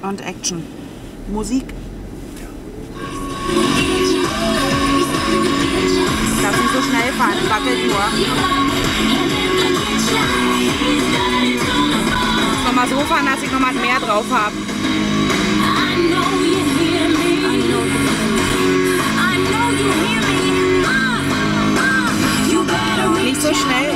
und Action. Musik. Darf nicht so schnell fahren, es wackelt nur. Nochmal so fahren, dass ich nochmal mehr drauf habe. Nicht so schnell.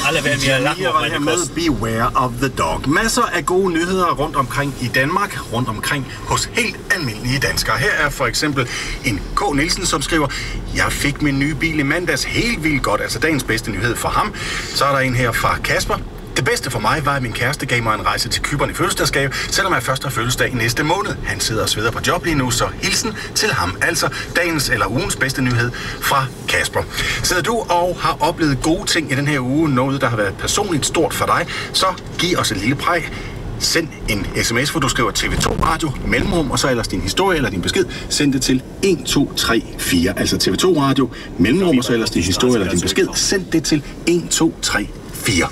Alle werden her med Beware of the Dog. Masser af gode nyheder rundt omkring i Danmark, rundt omkring hos helt almindelige danskere. Her er for eksempel en K. Nielsen, som skriver: Jeg fik min nye bil i mandags helt vildt godt, altså dagens bedste nyhed for ham. Så er der en her fra Kasper. Det bedste for mig var, at min kæreste gav mig en rejse til Cypern i fødselsdagsgave, selvom jeg først har fødselsdag i næste måned. Han sidder og sveder på job lige nu, så hilsen til ham. Altså dagens eller ugens bedste nyhed fra Kasper. Sidder du og har oplevet gode ting i den her uge, noget der har været personligt stort for dig, så giv os et lille præg. Send en sms, hvor du skriver TV2 Radio, mellemrum, og så ellers din historie eller din besked. Send det til 1234, altså TV2 Radio, mellemrum, og så ellers din historie eller din besked. Send det til 1234.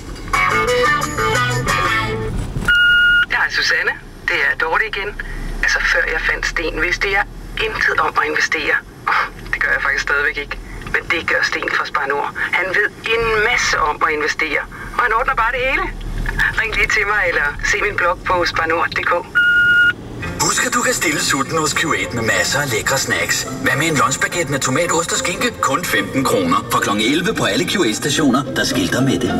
Jeg er Susanne. Det er Dorte igen. Altså før jeg fandt Sten, vidste jeg intet om at investere. Det gør jeg faktisk stadigvæk ikke. Men det gør Sten fra Spar Nord. Han ved en masse om at investere. Og han ordner bare det hele. Ring lige til mig eller se min blog på sparnord.dk. Husk, at du kan stille sulten hos Q8 med masser af lækre snacks. Hvad med en lunchbaguette med tomat, ost og skinke? Kun 15 kroner. Fra kl. 11 på alle Q8-stationer, der skilter med det.